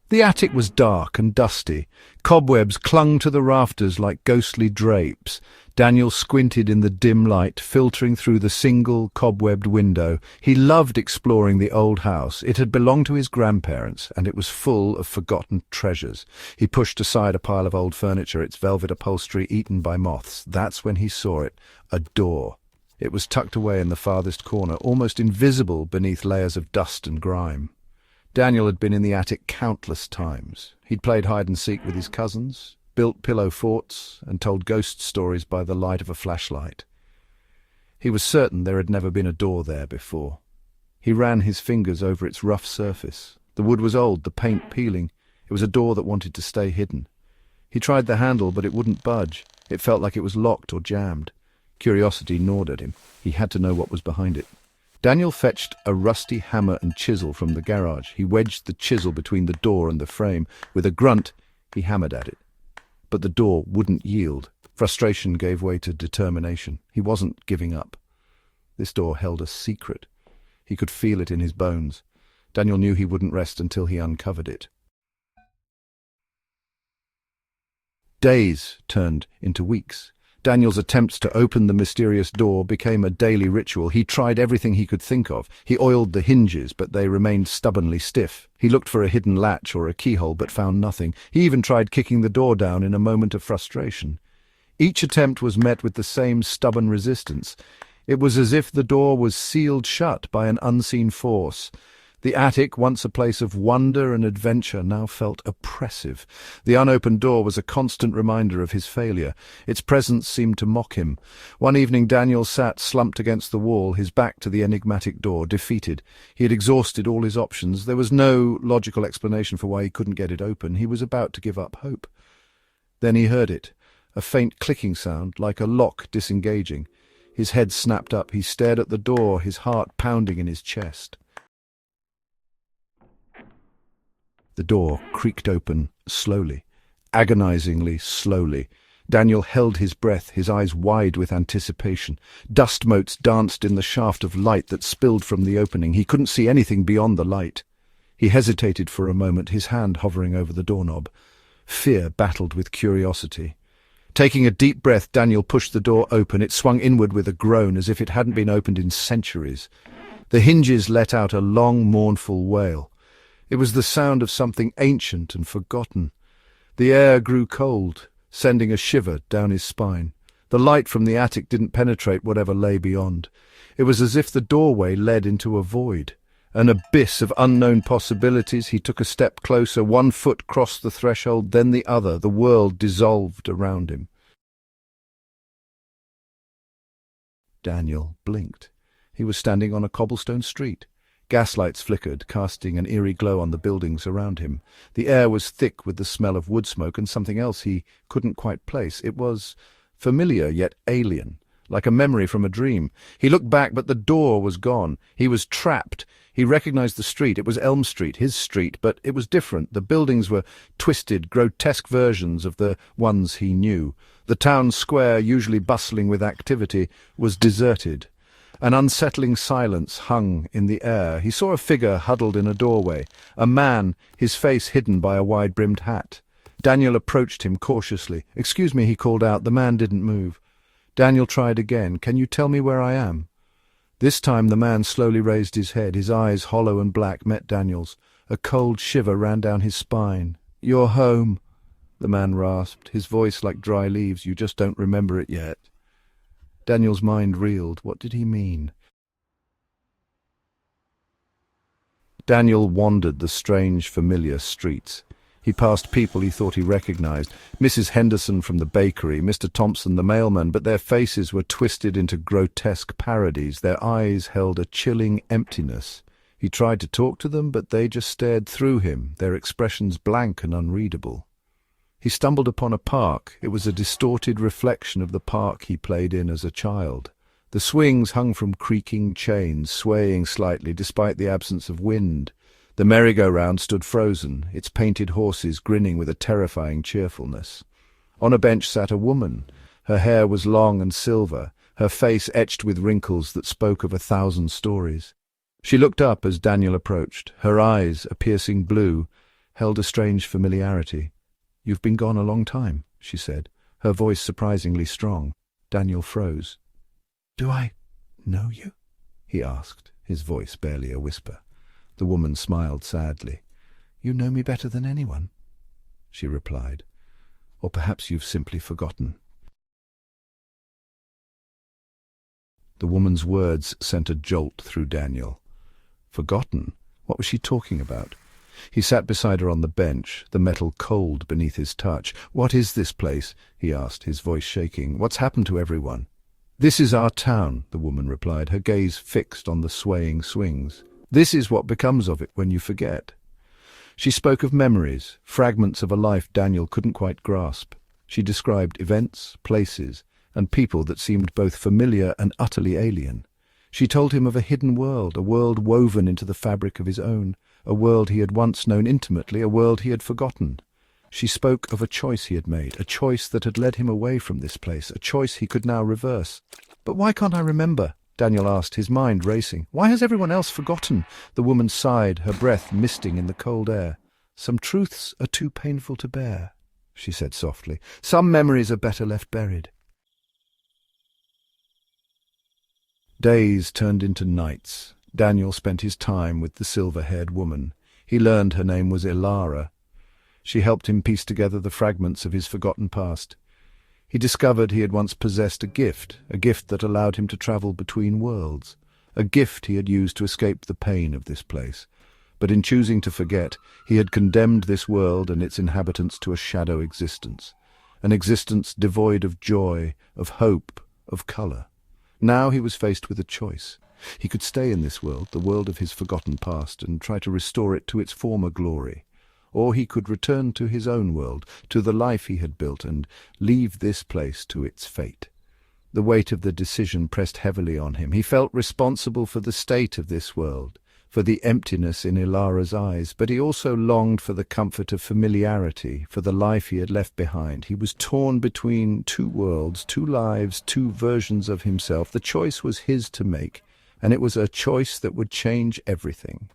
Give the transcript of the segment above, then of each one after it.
The attic was dark and dusty. Cobwebs clung to the rafters like ghostly drapes. Daniel squinted in the dim light, filtering through the single, cobwebbed window. He loved exploring the old house. It had belonged to his grandparents, and it was full of forgotten treasures. He pushed aside a pile of old furniture, its velvet upholstery eaten by moths. That's when he saw it. A door. It was tucked away in the farthest corner, almost invisible beneath layers of dust and grime. Daniel had been in the attic countless times. He'd played hide-and-seek with his cousins, built pillow forts, and told ghost stories by the light of a flashlight. He was certain there had never been a door there before. He ran his fingers over its rough surface. The wood was old, the paint peeling. It was a door that wanted to stay hidden. He tried the handle, but it wouldn't budge. It felt like it was locked or jammed. Curiosity gnawed at him. He had to know what was behind it. Daniel fetched a rusty hammer and chisel from the garage. He wedged the chisel between the door and the frame. With a grunt, he hammered at it. But the door wouldn't yield. Frustration gave way to determination. He wasn't giving up. This door held a secret. He could feel it in his bones. Daniel knew he wouldn't rest until he uncovered it. Days turned into weeks. Daniel's attempts to open the mysterious door became a daily ritual. He tried everything he could think of. He oiled the hinges, but they remained stubbornly stiff. He looked for a hidden latch or a keyhole, but found nothing. He even tried kicking the door down in a moment of frustration. Each attempt was met with the same stubborn resistance. It was as if the door was sealed shut by an unseen force. The attic, once a place of wonder and adventure, now felt oppressive. The unopened door was a constant reminder of his failure. Its presence seemed to mock him. One evening Daniel sat slumped against the wall, his back to the enigmatic door, defeated. He had exhausted all his options. There was no logical explanation for why he couldn't get it open. He was about to give up hope. Then he heard it, a faint clicking sound, like a lock disengaging. His head snapped up. He stared at the door, his heart pounding in his chest. The door creaked open slowly, agonizingly slowly. Daniel held his breath, his eyes wide with anticipation. Dust motes danced in the shaft of light that spilled from the opening. He couldn't see anything beyond the light. He hesitated for a moment, his hand hovering over the doorknob. Fear battled with curiosity. Taking a deep breath, Daniel pushed the door open. It swung inward with a groan, as if it hadn't been opened in centuries. The hinges let out a long, mournful wail. It was the sound of something ancient and forgotten. The air grew cold, sending a shiver down his spine. The light from the attic didn't penetrate whatever lay beyond. It was as if the doorway led into a void, an abyss of unknown possibilities. He took a step closer. One foot crossed the threshold, then the other. The world dissolved around him. Daniel blinked. He was standing on a cobblestone street. Gaslights flickered, casting an eerie glow on the buildings around him. The air was thick with the smell of wood smoke and something else he couldn't quite place. It was familiar yet alien, like a memory from a dream. He looked back, but the door was gone. He was trapped. He recognized the street. It was Elm Street, his street, but it was different. The buildings were twisted, grotesque versions of the ones he knew. The town square, usually bustling with activity, was deserted. An unsettling silence hung in the air. He saw a figure huddled in a doorway, a man, his face hidden by a wide-brimmed hat. Daniel approached him cautiously. "Excuse me," he called out. The man didn't move. Daniel tried again. "Can you tell me where I am?" This time the man slowly raised his head. His eyes, hollow and black, met Daniel's. A cold shiver ran down his spine. "You're home," the man rasped, his voice like dry leaves. "You just don't remember it yet." Daniel's mind reeled. What did he mean? Daniel wandered the strange, familiar streets. He passed people he thought he recognized. Mrs. Henderson from the bakery, Mr. Thompson the mailman, but their faces were twisted into grotesque parodies. Their eyes held a chilling emptiness. He tried to talk to them, but they just stared through him, their expressions blank and unreadable. He stumbled upon a park. It was a distorted reflection of the park he played in as a child. The swings hung from creaking chains, swaying slightly despite the absence of wind. The merry-go-round stood frozen, its painted horses grinning with a terrifying cheerfulness. On a bench sat a woman. Her hair was long and silver, her face etched with wrinkles that spoke of 1,000 stories. She looked up as Daniel approached, her eyes a piercing blue, held a strange familiarity. "You've been gone a long time," she said, her voice surprisingly strong. Daniel froze. "Do I know you?" he asked, his voice barely a whisper. The woman smiled sadly. "You know me better than anyone," she replied. "Or perhaps you've simply forgotten." The woman's words sent a jolt through Daniel. Forgotten? What was she talking about? He sat beside her on the bench, the metal cold beneath his touch. "What is this place?" he asked, his voice shaking. "What's happened to everyone?" "This is our town," the woman replied, her gaze fixed on the swaying swings. "This is what becomes of it when you forget." She spoke of memories, fragments of a life Daniel couldn't quite grasp. She described events, places, and people that seemed both familiar and utterly alien. She told him of a hidden world, a world woven into the fabric of his own, a world he had once known intimately, a world he had forgotten. She spoke of a choice he had made, a choice that had led him away from this place, a choice he could now reverse. "But why can't I remember?" Daniel asked, his mind racing. "Why has everyone else forgotten?" The woman sighed, her breath misting in the cold air. "Some truths are too painful to bear," she said softly. "Some memories are better left buried." Days turned into nights. Daniel spent his time with the silver-haired woman. He learned her name was Ilara. She helped him piece together the fragments of his forgotten past. He discovered he had once possessed a gift that allowed him to travel between worlds, a gift he had used to escape the pain of this place. But in choosing to forget, he had condemned this world and its inhabitants to a shadow existence, an existence devoid of joy, of hope, of color. Now he was faced with a choice. He could stay in this world, the world of his forgotten past, and try to restore it to its former glory. Or he could return to his own world, to the life he had built, and leave this place to its fate. The weight of the decision pressed heavily on him. He felt responsible for the state of this world, for the emptiness in Ilara's eyes, but he also longed for the comfort of familiarity, for the life he had left behind. He was torn between two worlds, two lives, two versions of himself. The choice was his to make, and it was a choice that would change everything.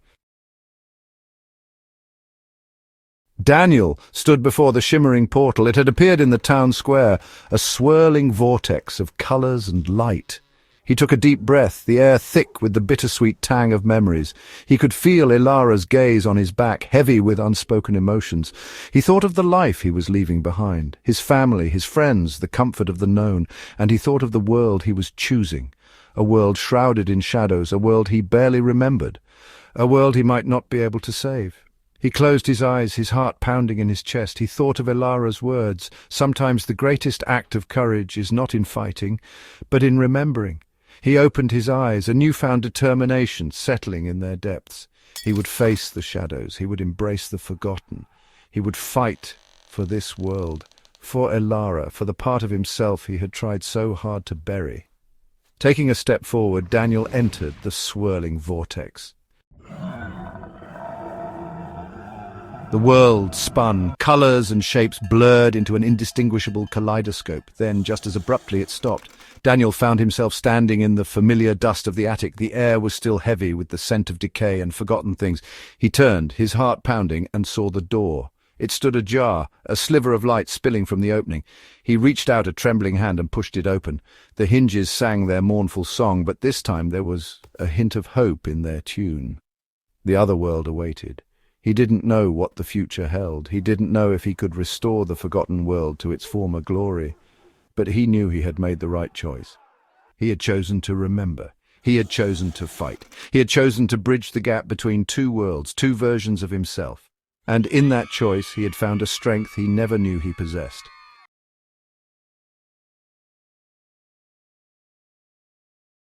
Daniel stood before the shimmering portal. It had appeared in the town square, a swirling vortex of colors and light. He took a deep breath, the air thick with the bittersweet tang of memories. He could feel Ilara's gaze on his back, heavy with unspoken emotions. He thought of the life he was leaving behind, his family, his friends, the comfort of the known, and he thought of the world he was choosing, a world shrouded in shadows, a world he barely remembered, a world he might not be able to save. He closed his eyes, his heart pounding in his chest. He thought of Ilara's words. Sometimes the greatest act of courage is not in fighting, but in remembering. He opened his eyes, a newfound determination settling in their depths. He would face the shadows. He would embrace the forgotten. He would fight for this world, for Ilara, for the part of himself he had tried so hard to bury. Taking a step forward, Daniel entered the swirling vortex. The world spun, colors and shapes blurred into an indistinguishable kaleidoscope. Then, just as abruptly, it stopped. Daniel found himself standing in the familiar dust of the attic. The air was still heavy with the scent of decay and forgotten things. He turned, his heart pounding, and saw the door. It stood ajar, a sliver of light spilling from the opening. He reached out a trembling hand and pushed it open. The hinges sang their mournful song, but this time there was a hint of hope in their tune. The other world awaited. He didn't know what the future held. He didn't know if he could restore the forgotten world to its former glory. But he knew he had made the right choice. He had chosen to remember. He had chosen to fight. He had chosen to bridge the gap between two worlds, two versions of himself. And in that choice he had found a strength he never knew he possessed.